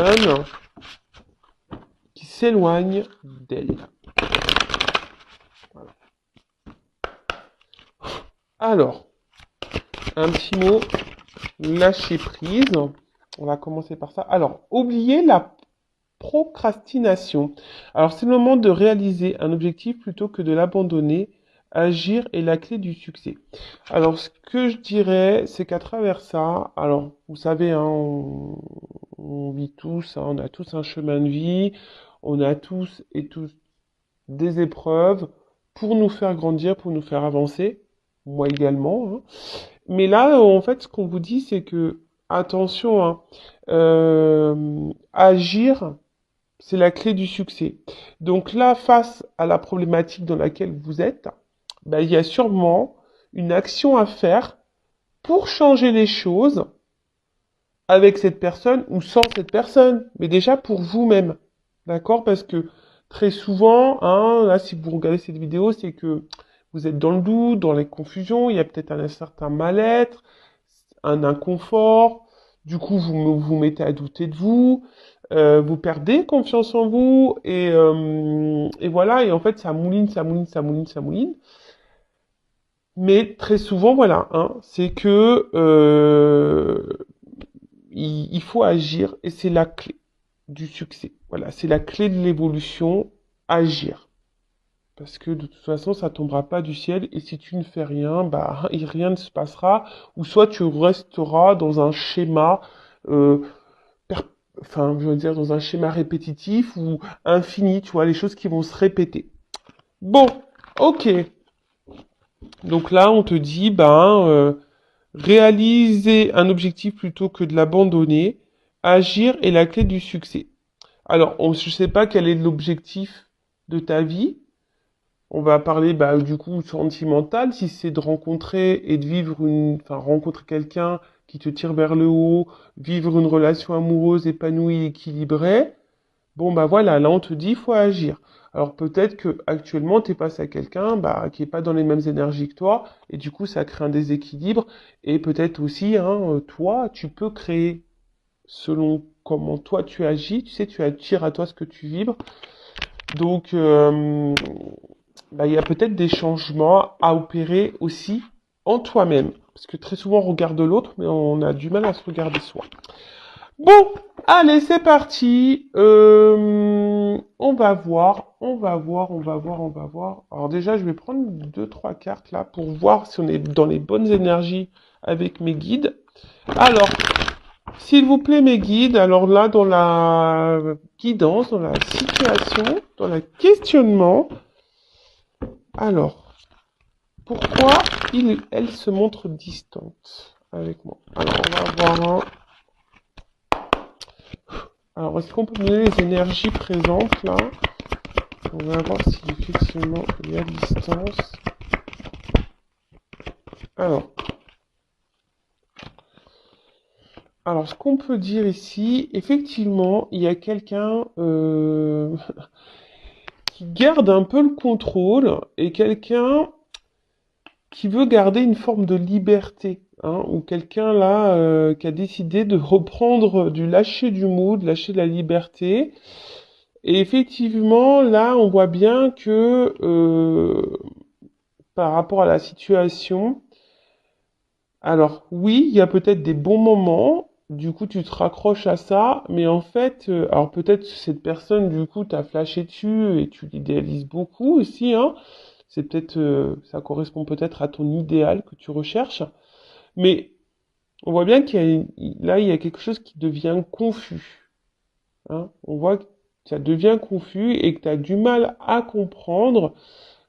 personne qui s'éloigne d'elle. Voilà. Alors, un petit mot, lâcher prise. On va commencer par ça. Alors, oubliez la procrastination. Alors, c'est le moment de réaliser un objectif plutôt que de l'abandonner. Agir est la clé du succès. Alors, ce que je dirais, c'est qu'à travers ça, alors, vous savez, hein, on vit tous, hein, on a tous un chemin de vie, on a tous et tous des épreuves pour nous faire grandir, pour nous faire avancer. Moi également, hein. Mais là, en fait, ce qu'on vous dit, c'est que, attention, hein, agir, c'est la clé du succès. Donc là, face à la problématique dans laquelle vous êtes, ben, il y a sûrement une action à faire pour changer les choses avec cette personne ou sans cette personne, mais déjà pour vous-même. D'accord? Parce que très souvent, hein, là, si vous regardez cette vidéo, c'est que vous êtes dans le doute, dans les confusions, il y a peut-être un certain mal-être, un inconfort, du coup, vous mettez à douter de vous, vous perdez confiance en vous, et voilà, et en fait, ça mouline, ça mouline, ça mouline, ça mouline. Mais très souvent, voilà, hein, c'est que il faut agir et c'est la clé du succès. Voilà, c'est la clé de l'évolution, agir. Parce que de toute façon, ça tombera pas du ciel et si tu ne fais rien, bah rien ne se passera. Ou soit tu resteras dans un schéma, euh, per- enfin, je veux dire, dans un schéma répétitif ou infini, tu vois, les choses qui vont se répéter. Bon, ok. Donc là, on te dit, réaliser un objectif plutôt que de l'abandonner. Agir est la clé du succès. Alors, je ne sais pas quel est l'objectif de ta vie. On va parler du coup sentimental, si c'est de rencontrer et de vivre enfin rencontrer quelqu'un qui te tire vers le haut, vivre une relation amoureuse épanouie, équilibrée. Bon voilà, là on te dit il faut agir. Alors peut-être que actuellement t'es face à quelqu'un qui est pas dans les mêmes énergies que toi et du coup ça crée un déséquilibre et peut-être aussi hein, toi tu peux créer selon comment toi tu agis, tu sais tu attires à toi ce que tu vibres. Donc il y a peut-être des changements à opérer aussi en toi-même parce que très souvent on regarde l'autre mais on a du mal à se regarder soi. Bon, allez, c'est parti. On va voir, on va voir, on va voir, on va voir. Alors déjà, je vais prendre deux, trois cartes là pour voir si on est dans les bonnes énergies avec mes guides. Alors, s'il vous plaît, mes guides, alors là, dans la guidance, dans la situation, dans le questionnement, alors, pourquoi elle se montre distante avec moi? Alors, on va voir un. Alors, est-ce qu'on peut me donner les énergies présentes là? On va voir si effectivement il y a distance. Alors, ce qu'on peut dire ici, effectivement, il y a quelqu'un qui garde un peu le contrôle et quelqu'un qui veut garder une forme de liberté. Hein, ou quelqu'un là qui a décidé de reprendre du lâcher du mood, lâcher de la liberté. Et effectivement, là, on voit bien que par rapport à la situation, alors oui, il y a peut-être des bons moments, du coup tu te raccroches à ça, mais en fait, alors peut-être cette personne, du coup, t'a flashé dessus et tu l'idéalises beaucoup aussi, hein. C'est peut-être, ça correspond peut-être à ton idéal que tu recherches, mais on voit bien là, il y a quelque chose qui devient confus, hein. On voit que ça devient confus et que tu as du mal à comprendre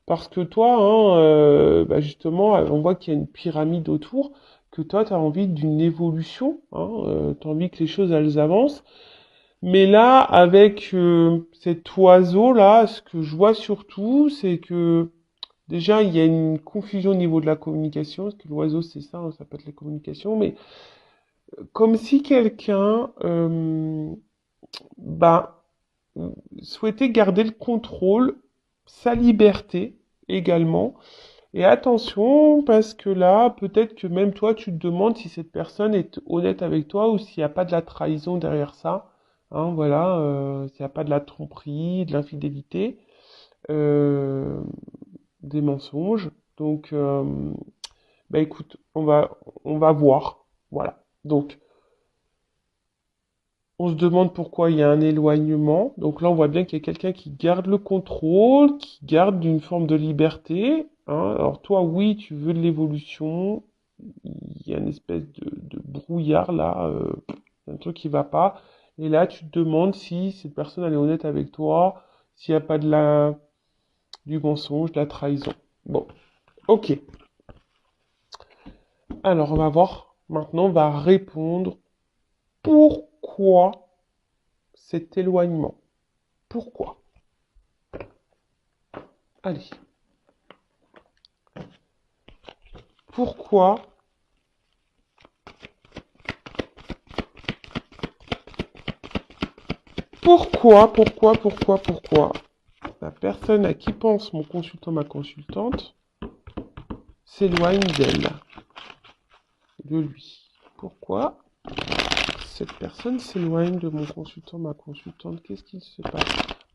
parce que toi, hein, justement, on voit qu'il y a une pyramide autour, que toi, tu as envie d'une évolution, hein, tu as envie que les choses, elles avancent. Mais là, avec cet oiseau-là, ce que je vois surtout, c'est que déjà, il y a une confusion au niveau de la communication, parce que l'oiseau, c'est ça, hein, ça peut être la communication, mais comme si quelqu'un bah, souhaitait garder le contrôle, sa liberté également. Et attention, parce que là, peut-être que même toi, tu te demandes si cette personne est honnête avec toi ou s'il n'y a pas de la trahison derrière ça. Hein, voilà, s'il n'y a pas de la tromperie, de l'infidélité, euh, des mensonges. Donc, bah écoute, on va voir. Voilà. Donc, on se demande pourquoi il y a un éloignement. Donc là, on voit bien qu'il y a quelqu'un qui garde le contrôle, qui garde une forme de liberté. Hein. Alors toi, oui, tu veux de l'évolution. Il y a une espèce de brouillard là, un truc qui va pas. Et là, tu te demandes si cette personne elle est honnête avec toi, s'il n'y a pas du mensonge, de la trahison. Bon, ok. Alors, on va voir. Maintenant, on va répondre pourquoi cet éloignement. Pourquoi? Allez. Pourquoi? Pourquoi la personne à qui pense mon consultant, ma consultante, s'éloigne d'elle, de lui? Pourquoi cette personne s'éloigne de mon consultant, ma consultante? Qu'est-ce qu'il se passe?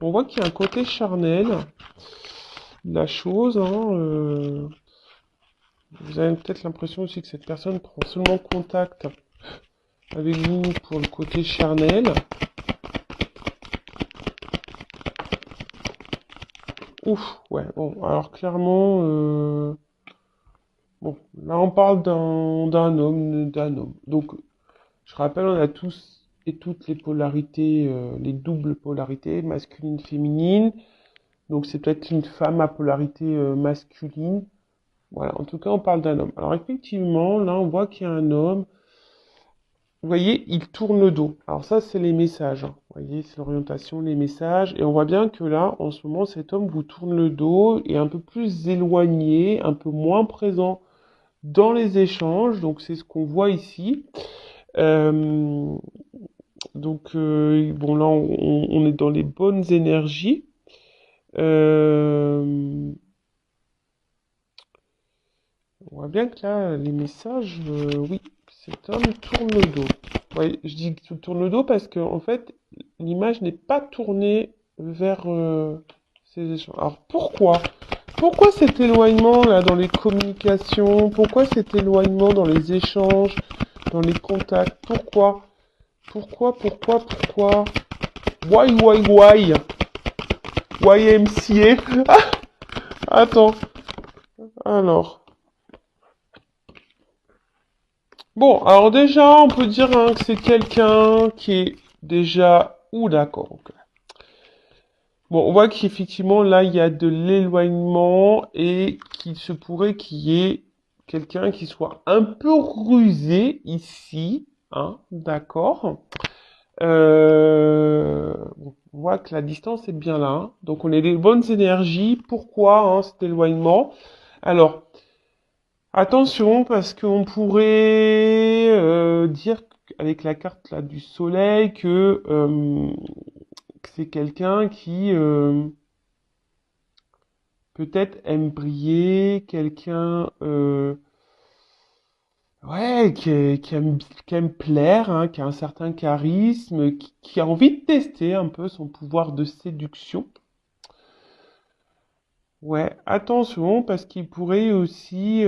On voit qu'il y a un côté charnel de la chose. Hein, vous avez peut-être l'impression aussi que cette personne prend seulement contact avec vous pour le côté charnel. Ouf, ouais, bon, alors clairement, bon, là on parle d'un homme. Donc, je rappelle, on a tous et toutes les polarités, les doubles polarités, masculine, féminine. Donc c'est peut-être une femme à polarité masculine. Voilà, en tout cas, on parle d'un homme. Alors effectivement, là, on voit qu'il y a un homme. Vous voyez, il tourne le dos. Alors ça, c'est les messages. Hein. Vous voyez, c'est l'orientation, les messages. Et on voit bien que là, en ce moment, cet homme vous tourne le dos, est un peu plus éloigné, un peu moins présent dans les échanges. Donc c'est ce qu'on voit ici. Euh, bon, là, on est dans les bonnes énergies. Euh, on voit bien que là, les messages, oui, cet homme tourne le dos. Ouais, je dis qu'il tourne le dos parce que, en fait, l'image n'est pas tournée vers ces échanges. Alors pourquoi? Pourquoi cet éloignement là dans les communications? Pourquoi cet éloignement dans les échanges, dans les contacts? Pourquoi? Pourquoi? Why? YMCA? Ah, attends. Alors. Bon, alors déjà, on peut dire hein, que c'est quelqu'un qui est déjà... Ouh, d'accord. Ok. Bon, on voit qu'effectivement, là, il y a de l'éloignement et qu'il se pourrait qu'il y ait quelqu'un qui soit un peu rusé ici. Hein, d'accord. Bon, on voit que la distance est bien là. Hein. Donc, on a des bonnes énergies. Pourquoi hein, cet éloignement? Alors, attention, parce qu'on pourrait dire avec la carte là du soleil que c'est quelqu'un qui peut-être aime briller, quelqu'un ouais, qui aime plaire, hein, qui a un certain charisme, qui a envie de tester un peu son pouvoir de séduction. Ouais, attention, parce qu'il pourrait aussi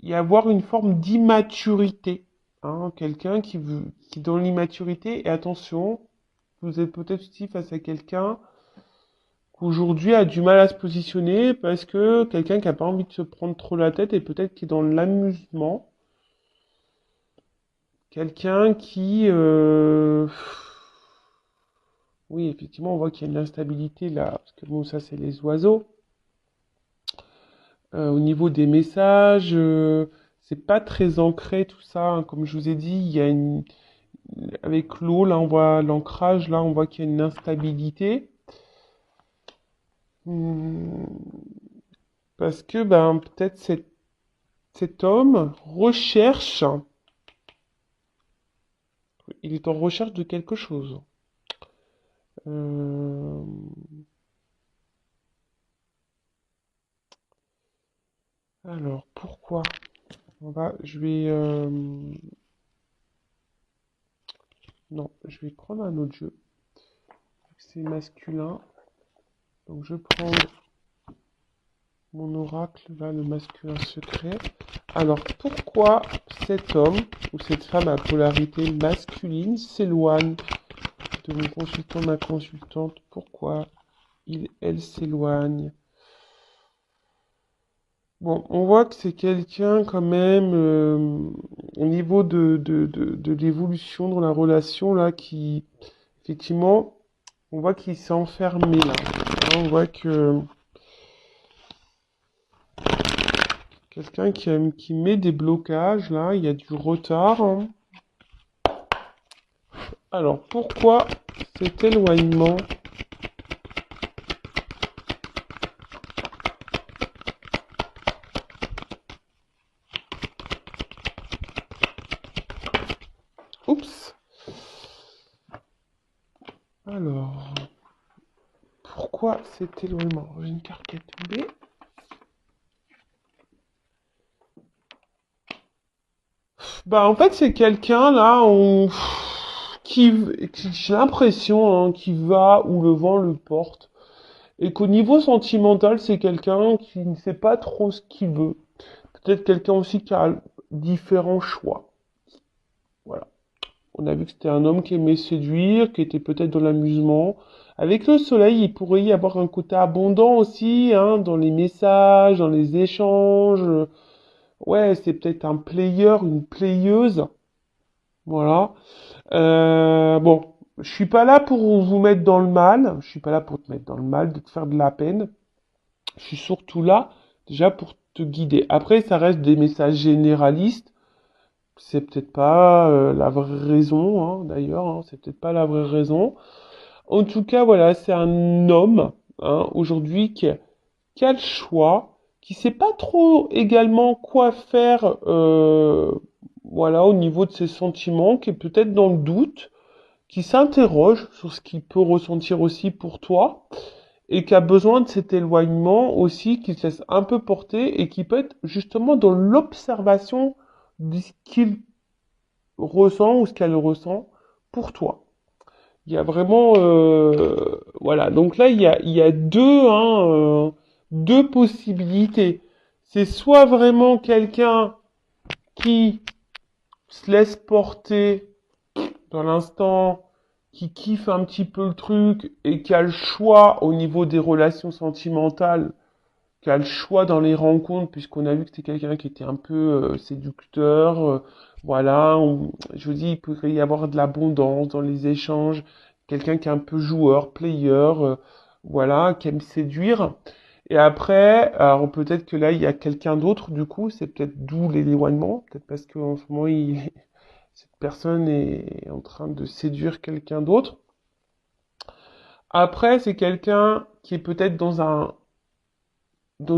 y avoir une forme d'immaturité. Hein, quelqu'un qui dans l'immaturité, et attention, vous êtes peut-être aussi face à quelqu'un qu'aujourd'hui a du mal à se positionner parce que quelqu'un qui a pas envie de se prendre trop la tête et peut-être qui est dans l'amusement. Quelqu'un qui, oui, effectivement, on voit qu'il y a une instabilité là, parce que bon, ça c'est les oiseaux. Au niveau des messages, c'est pas très ancré tout ça. Hein. Comme je vous ai dit, il y a une, avec l'eau, là on voit l'ancrage, là on voit qu'il y a une instabilité. Hmm, parce que ben peut-être cet homme recherche, il est en recherche de quelque chose. Euh, alors pourquoi? Je vais... Non, je vais prendre un autre jeu. C'est masculin. Donc je prends mon oracle, là, le masculin secret. Alors, pourquoi cet homme ou cette femme à polarité masculine s'éloigne de mon consultant, ma consultante? Pourquoi elle s'éloigne? Bon, on voit que c'est quelqu'un quand même, au niveau de l'évolution dans la relation, là, qui, effectivement, on voit qu'il s'est enfermé, là. Hein, on voit que quelqu'un qui met des blocages, là, il y a du retard. Hein. Alors, pourquoi cet éloignement? Oups. Alors, pourquoi cet éloignement? J'ai une carte qui est tombée. Bah, en fait, c'est quelqu'un, là, qui j'ai l'impression, hein, qui va où le vent le porte. Et qu'au niveau sentimental, c'est quelqu'un qui ne sait pas trop ce qu'il veut. Peut-être quelqu'un aussi qui a différents choix. Voilà. On a vu que c'était un homme qui aimait séduire, qui était peut-être dans l'amusement. Avec le soleil, il pourrait y avoir un côté abondant aussi, hein, dans les messages, dans les échanges. Ouais, c'est peut-être un player, une playeuse. Voilà. Bon, je suis pas là pour vous mettre dans le mal. Je suis pas là pour te mettre dans le mal, de te faire de la peine. Je suis surtout là, déjà, pour te guider. Après, ça reste des messages généralistes. C'est peut-être pas la vraie raison, hein, d'ailleurs. Hein, c'est peut-être pas la vraie raison. En tout cas, voilà, c'est un homme, hein, aujourd'hui, qui a le choix, qui sait pas trop également quoi faire, voilà, au niveau de ses sentiments, qui est peut-être dans le doute, qui s'interroge sur ce qu'il peut ressentir aussi pour toi, et qui a besoin de cet éloignement aussi, qui se laisse un peu porter, et qui peut être justement dans l'observation de ce qu'il ressent ou ce qu'elle ressent pour toi. Il y a vraiment, voilà. Donc là, il y a deux, hein, deux possibilités. C'est soit vraiment quelqu'un qui se laisse porter dans l'instant, qui kiffe un petit peu le truc et qui a le choix au niveau des relations sentimentales, qui a le choix dans les rencontres, puisqu'on a vu que c'était quelqu'un qui était un peu séducteur. Voilà, je vous dis, il pourrait y avoir de l'abondance dans les échanges. Quelqu'un qui est un peu joueur, player, voilà, qui aime séduire. Et après, alors peut-être que là, il y a quelqu'un d'autre, du coup, c'est peut-être d'où l'éloignement, peut-être parce qu'en ce moment, cette personne est en train de séduire quelqu'un d'autre. Après, c'est quelqu'un qui est peut-être dans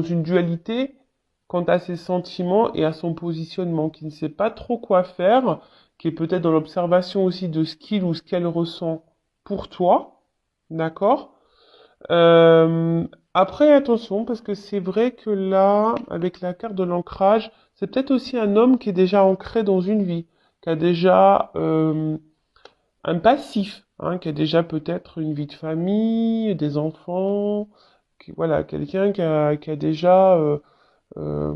une dualité quant à ses sentiments et à son positionnement, qui ne sait pas trop quoi faire, qui est peut-être dans l'observation aussi de ce qu'il ou ce qu'elle ressent pour toi, d'accord? Après, attention, parce que c'est vrai que là, avec la carte de l'ancrage, c'est peut-être aussi un homme qui est déjà ancré dans une vie, qui a déjà un passif, hein, qui a déjà peut-être une vie de famille, des enfants, voilà, quelqu'un qui a déjà euh,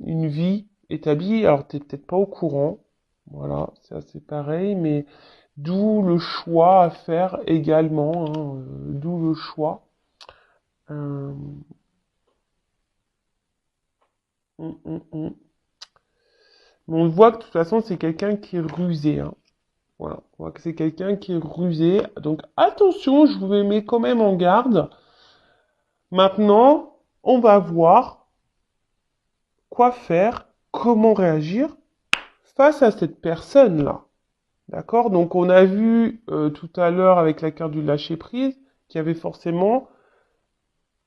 une vie établie. Alors, t'es peut-être pas au courant, voilà, c'est pareil, mais d'où le choix à faire également, hein, d'où le choix. Euh, hum. Mais on voit que de toute façon, c'est quelqu'un qui est rusé, hein. Voilà, on voit que c'est quelqu'un qui est rusé. Donc attention, je vous mets quand même en garde. Maintenant, on va voir quoi faire, comment réagir face à cette personne-là. D'accord? Donc on a vu tout à l'heure avec la carte du lâcher-prise qu'il y avait forcément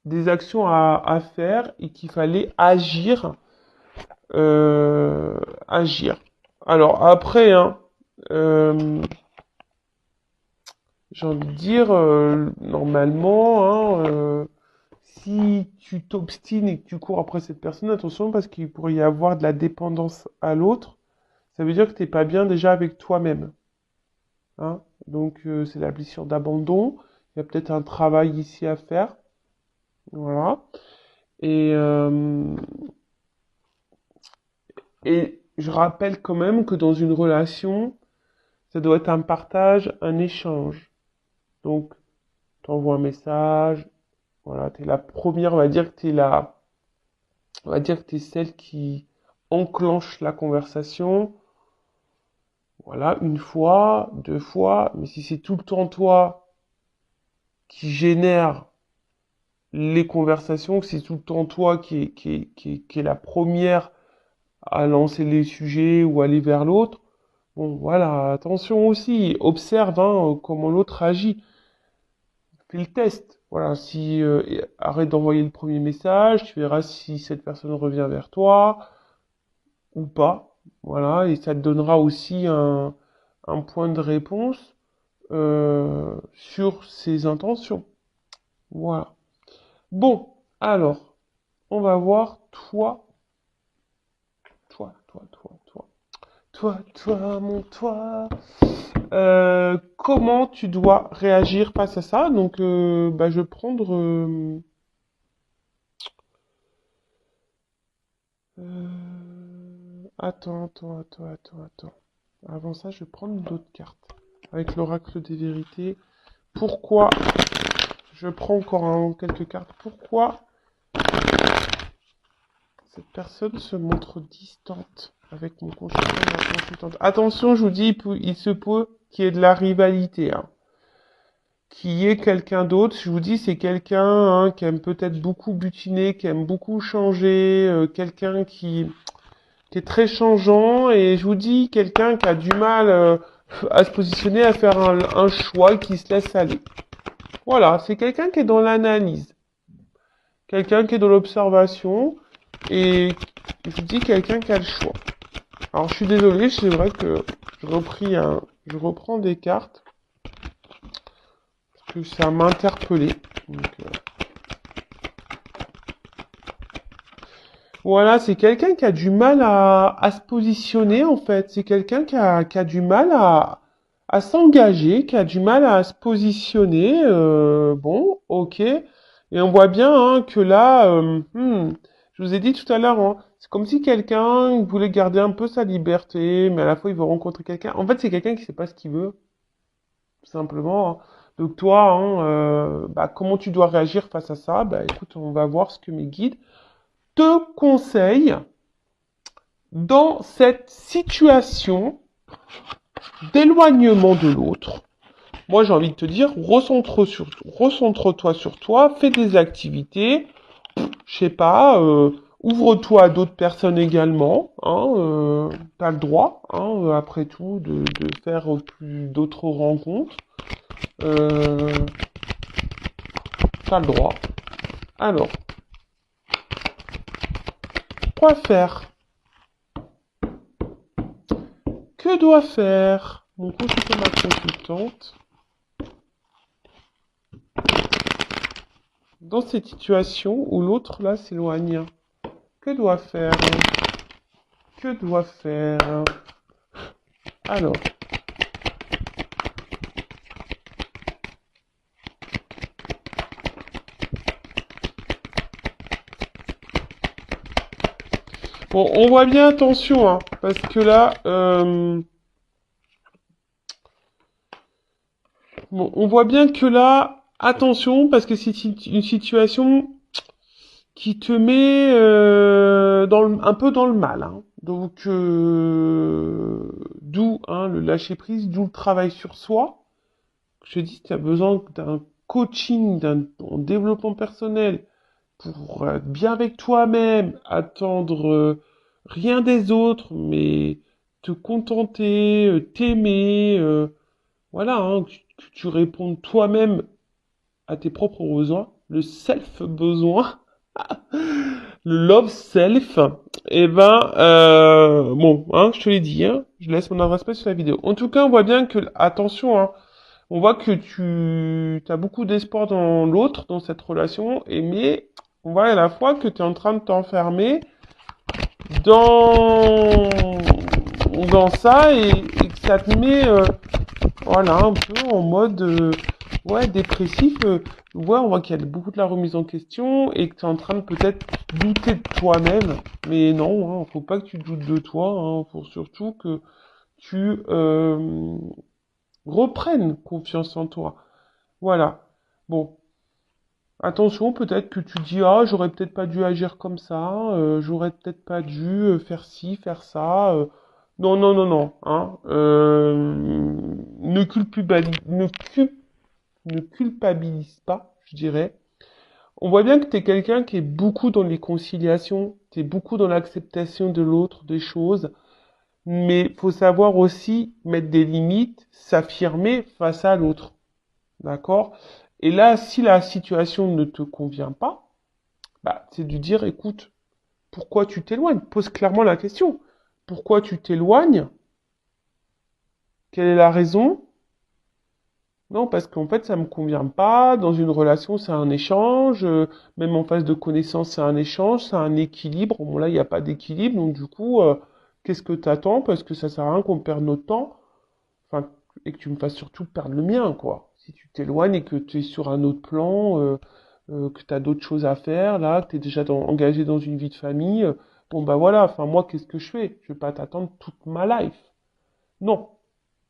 des actions à faire et qu'il fallait agir. euh, agir. Alors après, hein, euh, j'ai envie de dire, normalement, hein, si tu t'obstines et que tu cours après cette personne, attention parce qu'il pourrait y avoir de la dépendance à l'autre. Ça veut dire que t'es pas bien déjà avec toi-même. Hein? Donc c'est la blessure d'abandon. Il y a peut-être un travail ici à faire. Voilà. Et, euh, et je rappelle quand même que dans une relation, ça doit être un partage, un échange. Donc, t'envoies un message, voilà, t'es la première, on va dire que t'es celle qui enclenche la conversation. Voilà, une fois, deux fois, mais si c'est tout le temps toi qui génère les conversations, que c'est tout le temps toi qui est la première à lancer les sujets ou aller vers l'autre, bon, voilà, attention aussi, observe hein, comment l'autre agit. Fais le test. Voilà, si arrête d'envoyer le premier message, tu verras si cette personne revient vers toi ou pas. Voilà, et ça te donnera aussi un point de réponse sur ses intentions. Voilà. Bon, alors, on va voir mon toi. Comment tu dois réagir face à ça? Donc, bah, je vais prendre. Attends. Avant ça, je vais prendre une autre carte. Avec l'oracle des vérités. Pourquoi? Je prends encore quelques cartes. Pourquoi cette personne se montre distante avec mon consultant et ma consultante? Attention, je vous dis, il se peut qu'il y ait de la rivalité. Hein. Qu'il y ait quelqu'un d'autre, je vous dis, c'est quelqu'un hein, qui aime peut-être beaucoup butiner, qui aime beaucoup changer, quelqu'un qui est très changeant et je vous dis quelqu'un qui a du mal à se positionner, à faire un choix qui se laisse aller. Voilà, c'est quelqu'un qui est dans l'analyse, quelqu'un qui est dans l'observation et je vous dis quelqu'un qui a le choix. Alors je suis désolé, c'est vrai que je reprends des cartes parce que ça m'a interpellé. Donc, voilà, c'est quelqu'un qui a du mal à se positionner en fait. C'est quelqu'un qui a du mal à s'engager, qui a du mal à se positionner. Bon, ok. Et on voit bien hein, que là, je vous ai dit tout à l'heure, hein, c'est comme si quelqu'un voulait garder un peu sa liberté, mais à la fois il veut rencontrer quelqu'un. En fait, c'est quelqu'un qui sait pas ce qu'il veut, tout simplement. Hein. Donc toi, hein, bah, comment tu dois réagir face à ça? Bah écoute, on va voir ce que mes guides te conseillent dans cette situation d'éloignement de l'autre. Moi, j'ai envie de te dire, recentre-toi sur toi, fais des activités, je sais pas, ouvre-toi à d'autres personnes également, hein, t'as le droit, hein, après tout, de faire plus d'autres rencontres, euh, t'as le droit. Alors, quoi faire? Que doit faire mon consultant, ma consultante dans cette situation où l'autre là s'éloigne? Que doit faire? Que doit faire? Alors, bon, on voit bien, attention, hein, parce que là, bon, on voit bien que là, attention, parce que c'est une situation qui te met un peu dans le mal. Hein. Donc, d'où hein, le lâcher prise, d'où le travail sur soi. Je te dis, tu as besoin d'un coaching, d'un développement personnel pour être bien avec toi-même, attendre rien des autres, mais te contenter, t'aimer, voilà, hein, que tu répondes toi-même à tes propres besoins, le self-besoin, le love self, et ben, bon, hein, je te l'ai dit, hein, je laisse mon adresse mail sur la vidéo. En tout cas, on voit bien que, attention, hein, on voit que tu as beaucoup d'espoir dans l'autre, dans cette relation, mais On voit à la fois que tu es en train de t'enfermer dans, dans ça et que ça te met voilà, un peu en mode ouais, dépressif. Ouais, on voit qu'il y a beaucoup de la remise en question et que tu es en train de peut-être douter de toi-même. Mais non, hein, faut pas que tu doutes de toi. Hein, faut surtout que tu reprennes confiance en toi. Voilà. Bon, attention, peut-être que tu dis, ah, j'aurais peut-être pas dû agir comme ça, j'aurais peut-être pas dû faire ci, faire ça. Non, non, non, non, hein. Ne culpabilise pas, je dirais. On voit bien que tu es quelqu'un qui est beaucoup dans les conciliations, tu es beaucoup dans l'acceptation de l'autre, des choses, mais faut savoir aussi mettre des limites, s'affirmer face à l'autre. D'accord? Et là, si la situation ne te convient pas, bah, c'est de dire, écoute, pourquoi tu t'éloignes? Pose clairement la question. Pourquoi tu t'éloignes? Quelle est la raison? Non, parce qu'en fait, ça me convient pas. Dans une relation, c'est un échange. Même en phase de connaissance, c'est un échange, c'est un équilibre. Bon, là, il n'y a pas d'équilibre. Donc, du coup, qu'est-ce que t'attends? Parce que ça sert à rien qu'on perde notre temps. Enfin, et que tu me fasses surtout perdre le mien, quoi. Si tu t'éloignes et que tu es sur un autre plan, que tu as d'autres choses à faire, là, que tu es déjà engagé dans une vie de famille, bon, bah voilà. Enfin, moi, qu'est-ce que je fais? Je vais pas t'attendre toute ma life. Non.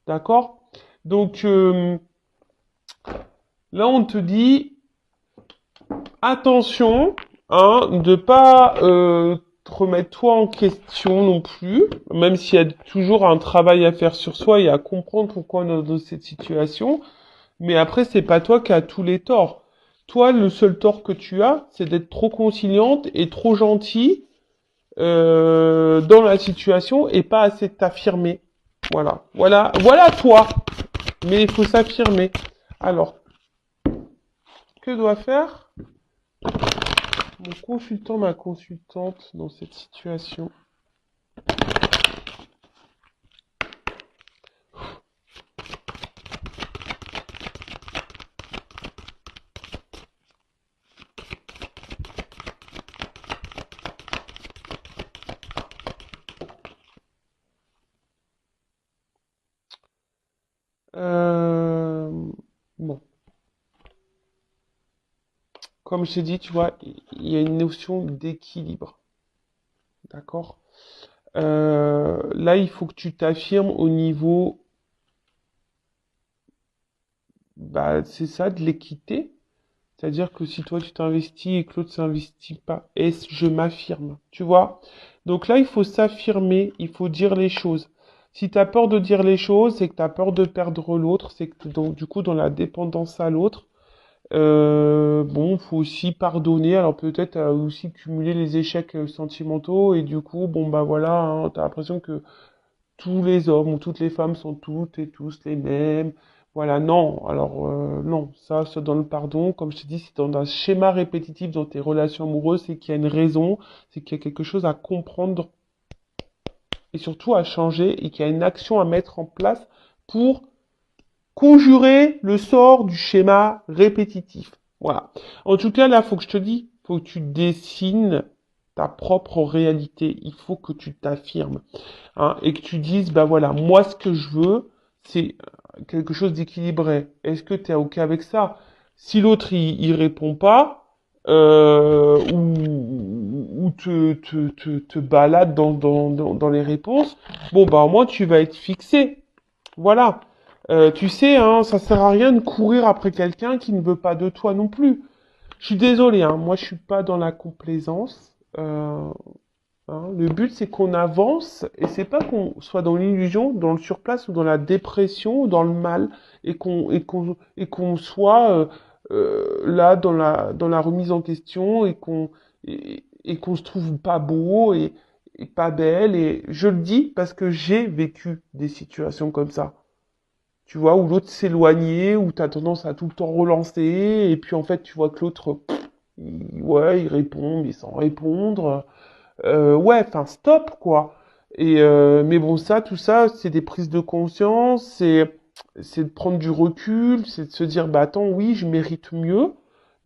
D'accord? Donc, là, on te dit, attention, hein, de pas te remettre toi en question non plus, même s'il y a toujours un travail à faire sur soi et à comprendre pourquoi on est dans cette situation. Mais après, c'est pas toi qui as tous les torts. Toi, le seul tort que tu as, c'est d'être trop conciliante et trop gentille dans la situation et pas assez t'affirmer. Voilà, voilà, voilà toi. Mais il faut s'affirmer. Alors, que doit faire mon consultant, ma consultante dans cette situation? Euh, bon, comme je t'ai dit, tu vois, il y a une notion d'équilibre, d'accord? Là, il faut que tu t'affirmes au niveau, bah, c'est ça, de l'équité. C'est-à-dire que si toi tu t'investis et que l'autre s'investit pas, est-ce je m'affirme, tu vois? Donc là, il faut s'affirmer, il faut dire les choses. Si tu as peur de dire les choses, c'est que tu as peur de perdre l'autre, c'est que t'es donc du coup dans la dépendance à l'autre. Bon, faut aussi pardonner. Alors peut-être aussi cumuler les échecs sentimentaux et du coup, bon bah voilà, hein, t'as l'impression que tous les hommes ou toutes les femmes sont toutes et tous les mêmes. Voilà, non. Alors non, ça dans le pardon, comme je te dis, c'est dans un schéma répétitif dans tes relations amoureuses, c'est qu'il y a une raison, c'est qu'il y a quelque chose à comprendre et surtout à changer et qu'il y a une action à mettre en place pour conjurer le sort du schéma répétitif. Voilà. En tout cas, là, faut que je te dise, faut que tu dessines ta propre réalité. Il faut que tu t'affirmes, hein, et que tu dises, bah voilà, moi, ce que je veux, c'est quelque chose d'équilibré. Est-ce que tu es OK avec ça? Si l'autre, il répond pas, ou te balade dans les réponses, bon, bah, au moins, tu vas être fixé. Voilà. Tu sais, hein, ça sert à rien de courir après quelqu'un qui ne veut pas de toi non plus. Je suis désolé, hein, moi je suis pas dans la complaisance. Hein. Le but c'est qu'on avance et c'est pas qu'on soit dans l'illusion, dans le surplace ou dans la dépression ou dans le mal et qu'on soit là dans la remise en question et qu'on se trouve pas beau et pas belle. Et je le dis parce que j'ai vécu des situations comme ça. Tu vois, où l'autre s'éloignait, où tu as tendance à tout le temps relancer, et puis en fait, tu vois que l'autre, ouais, il répond, mais sans répondre. Ouais, enfin, stop, quoi. Et mais bon, ça, tout ça, c'est des prises de conscience, c'est de prendre du recul, c'est de se dire, bah attends, oui, je mérite mieux.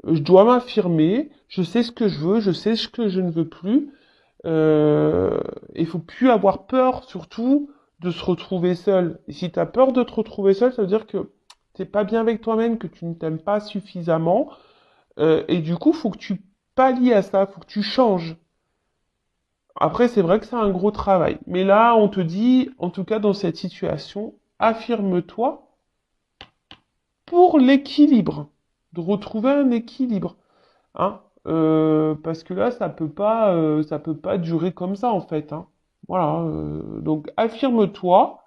Je dois m'affirmer, je sais ce que je veux, je sais ce que je ne veux plus. Il faut plus avoir peur, surtout, de se retrouver seul. Et si tu as peur de te retrouver seul, ça veut dire que t'es pas bien avec toi-même, que tu ne t'aimes pas suffisamment. Et du coup, faut que tu pallies à ça, faut que tu changes. Après, c'est vrai que c'est un gros travail. Mais là, on te dit, en tout cas dans cette situation, affirme-toi pour l'équilibre, de retrouver un équilibre, hein. Parce que là, ça peut pas durer comme ça en fait, hein. Voilà. Donc, affirme-toi,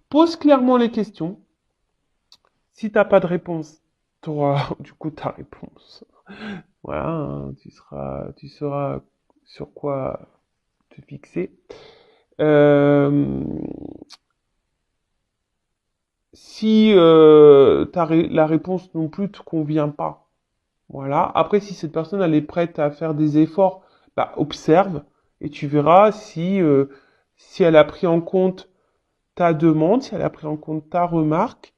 pose clairement les questions. Si t'as pas de réponse, tu auras du coup ta réponse. Voilà, hein, tu sauras sur quoi te fixer. Euh, Si la réponse non plus te convient pas, voilà. Après, si cette personne elle est prête à faire des efforts, bah observe et tu verras si elle a pris en compte ta demande, si elle a pris en compte ta remarque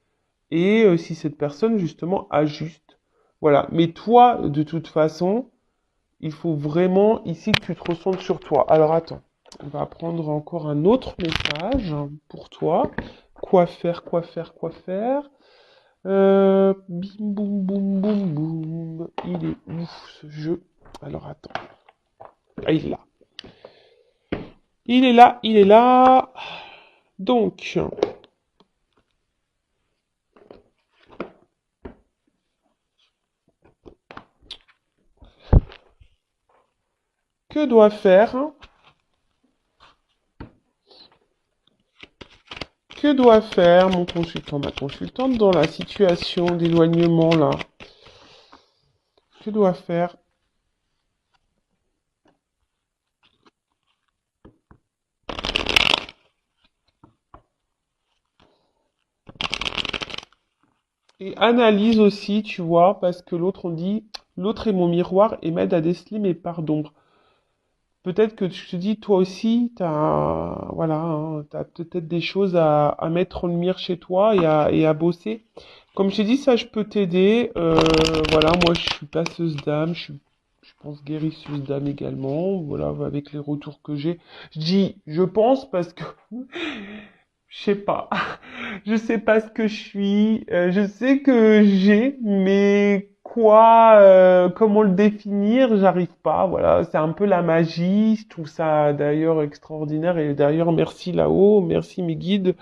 et si cette personne justement ajuste. Voilà. Mais toi, de toute façon, il faut vraiment ici que tu te recentres sur toi. Alors attends, on va prendre encore un autre message pour toi. Quoi faire, quoi faire, quoi faire? Bim boum boum boum boum. Il est ouf ce jeu. Alors attends. Ah, il est là. Il est là, il est là. Donc, que doit faire? Que doit faire mon consultant, ma consultante dans la situation d'éloignement là? Que doit faire? Et analyse aussi, tu vois, parce que l'autre, on dit, l'autre est mon miroir et m'aide à déceler mes parts d'ombre. Peut-être que tu te dis, toi aussi, voilà, hein, t'as peut-être des choses à mettre en lumière chez toi et à bosser. Comme je t'ai dit, ça, je peux t'aider. Voilà, moi, je suis passeuse d'âme, je pense guérisseuse d'âme également. Voilà, avec les retours que j'ai. Je dis, je pense parce que je sais pas. Je sais pas ce que je suis. Je sais que j'ai, mais quoi, comment le définir, j'arrive pas. Voilà, c'est un peu la magie. Je trouve ça d'ailleurs extraordinaire. Et d'ailleurs, merci là-haut, merci mes guides.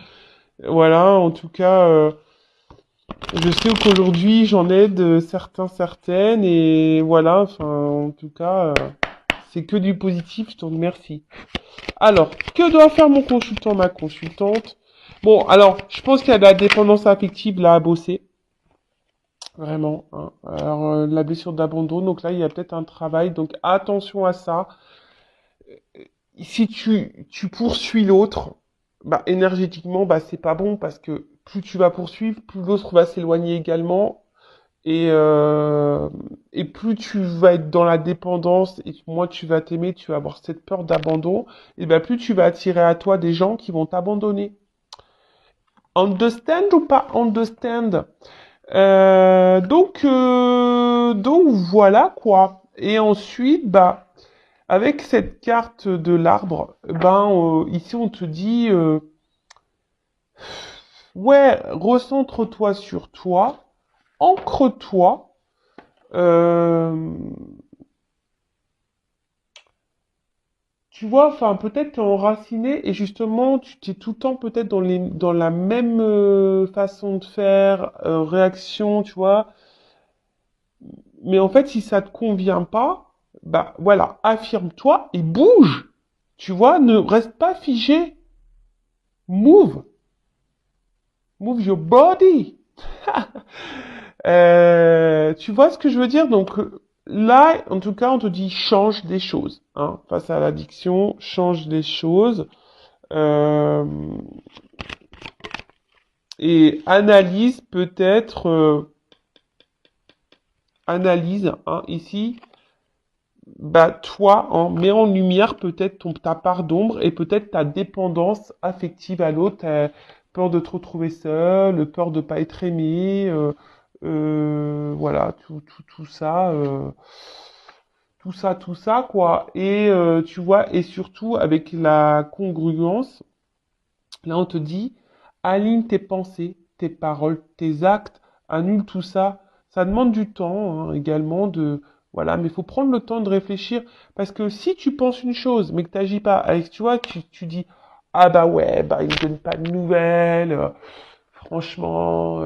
Voilà, en tout cas, je sais qu'aujourd'hui, j'en aide certains, certaines. Et voilà, enfin, en tout cas, c'est que du positif. Donc merci. Alors, que doit faire mon consultant, ma consultante? Bon, alors, je pense qu'il y a de la dépendance affective là à bosser, vraiment, hein. Alors, la blessure d'abandon, donc là, il y a peut-être un travail, donc attention à ça. Si tu poursuis l'autre, bah, énergétiquement, bah, c'est pas bon parce que plus tu vas poursuivre, plus l'autre va s'éloigner également. Et, euh, et plus tu vas être dans la dépendance et moins tu vas t'aimer, tu vas avoir cette peur d'abandon, et ben plus tu vas attirer à toi des gens qui vont t'abandonner. Understand ou pas understand? Donc voilà quoi. Et ensuite, bah, avec cette carte de l'arbre, ben ici on te dit, ouais, recentre-toi sur toi, ancre-toi. Euh, Tu vois, enfin, peut-être t'es enraciné et justement, tu t'es tout le temps peut-être dans la même façon de faire, réaction, tu vois. Mais en fait, si ça te convient pas, bah voilà, affirme-toi et bouge. Tu vois, ne reste pas figé. Move. Move your body. Tu vois ce que je veux dire? Donc là, en tout cas, on te dit change des choses, hein. Face à l'addiction, change des choses. Euh, et analyse peut-être, analyse, hein, ici, bah toi, hein, mets en lumière peut-être ta part d'ombre et peut-être ta dépendance affective à l'autre, peur de te retrouver seul, peur de pas être aimé, Voilà, tout ça, quoi. Et tu vois, et surtout avec la congruence, là on te dit, aligne tes pensées, tes paroles, tes actes, annule tout ça. Ça demande du temps, hein, également de, voilà, mais il faut prendre le temps de réfléchir, parce que si tu penses une chose, mais que tu n'agis pas, avec, tu vois, tu dis, ah bah ouais, bah il me donne pas de nouvelles, franchement,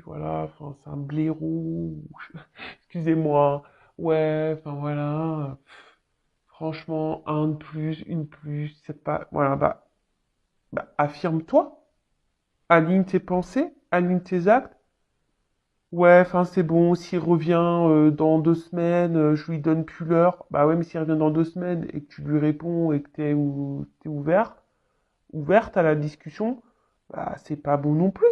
voilà, enfin, c'est un blaireau, excusez-moi, ouais, enfin voilà, franchement, un de plus, une de plus, c'est pas, voilà, bah, affirme-toi, aligne tes pensées, aligne tes actes. Ouais, enfin c'est bon, s'il revient dans 2 semaines, je lui donne plus l'heure. Bah ouais, mais s'il revient dans 2 semaines et que tu lui réponds et que t'es ouverte à la discussion, bah c'est pas bon non plus.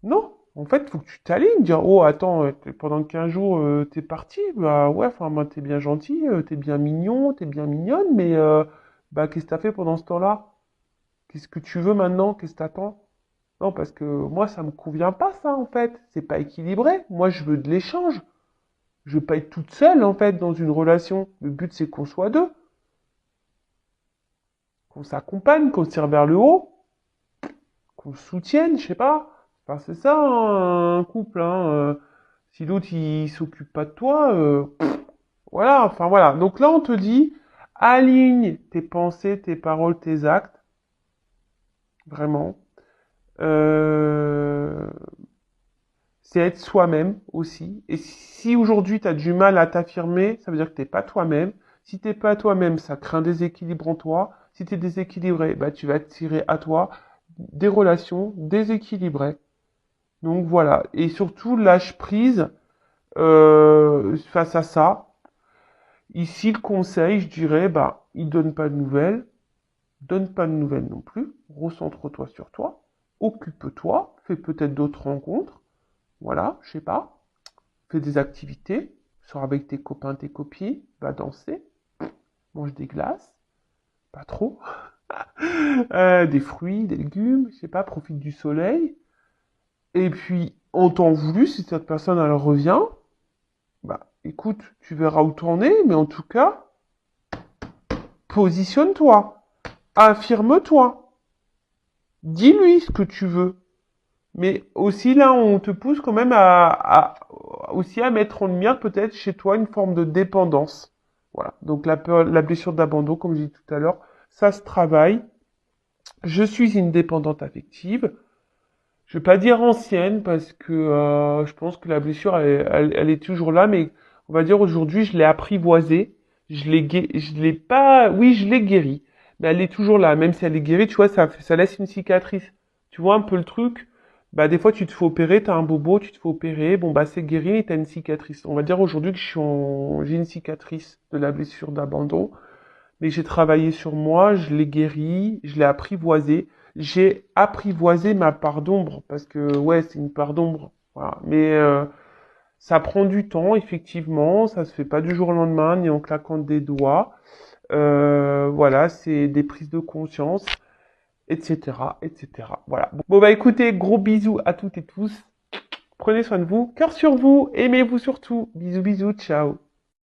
Non, en fait, faut que tu t'alignes, dire, oh, attends, pendant 15 jours, t'es parti, bah ouais, enfin, bah, t'es bien gentil, t'es bien mignon, t'es bien mignonne, mais bah qu'est-ce que t'as fait pendant ce temps-là? Qu'est-ce que tu veux maintenant? Qu'est-ce que t'attends? Non, parce que moi, ça me convient pas, ça, en fait. C'est pas équilibré. Moi, je veux de l'échange. Je veux pas être toute seule, en fait, dans une relation. Le but, c'est qu'on soit deux, qu'on s'accompagne, qu'on se tire vers le haut, qu'on se soutienne, je sais pas. Enfin, c'est ça, hein, un couple, hein. Si l'autre, il s'occupe pas de toi, voilà, enfin voilà. Donc là, on te dit, aligne tes pensées, tes paroles, tes actes, vraiment. Euh, c'est être soi-même aussi. Et si aujourd'hui, tu as du mal à t'affirmer, ça veut dire que t'es pas toi-même. Si t'es pas toi-même, ça crée un déséquilibre en toi. Si tu es déséquilibré, bah, tu vas attirer à toi des relations déséquilibrées. Donc voilà. Et surtout, lâche prise face à ça. Ici, le conseil, je dirais, bah, il donne pas de nouvelles. Donne pas de nouvelles non plus. Recentre-toi sur toi. Occupe-toi. Fais peut-être d'autres rencontres. Voilà, je sais pas. Fais des activités. Sors avec tes copains, tes copines. Va danser. Mange des glaces. Pas trop. Des fruits, des légumes. Je sais pas. Profite du soleil. Et puis, en temps voulu, si cette personne, elle revient, bah, écoute, tu verras où t'en es. Mais en tout cas, positionne-toi. Affirme-toi. Dis-lui ce que tu veux. Mais aussi là, on te pousse quand même aussi à mettre en lumière peut-être chez toi une forme de dépendance. Voilà. Donc la peur, la blessure d'abandon, comme j'ai dit tout à l'heure, ça se travaille. Je suis une dépendante affective. Je vais pas dire ancienne parce que je pense que la blessure elle est toujours là, mais on va dire aujourd'hui je l'ai apprivoisée. Je l'ai pas, oui je l'ai guérie, mais elle est toujours là. Même si elle est guérie, tu vois, ça laisse une cicatrice. Tu vois un peu le truc. Bah des fois tu te fais opérer, t'as un bobo, tu te fais opérer, bon bah c'est guéri et t'as une cicatrice. On va dire aujourd'hui que j'ai une cicatrice de la blessure d'abandon. Mais j'ai travaillé sur moi, je l'ai guéri, je l'ai apprivoisé. J'ai apprivoisé ma part d'ombre, parce que ouais, c'est une part d'ombre. Voilà. Mais ça prend du temps, effectivement, ça se fait pas du jour au lendemain, ni en claquant des doigts. Voilà, c'est des prises de conscience, etc., etc. Voilà. Bon bah écoutez, gros bisous à toutes et tous. Prenez soin de vous, cœur sur vous, aimez-vous surtout. Bisous, bisous, ciao.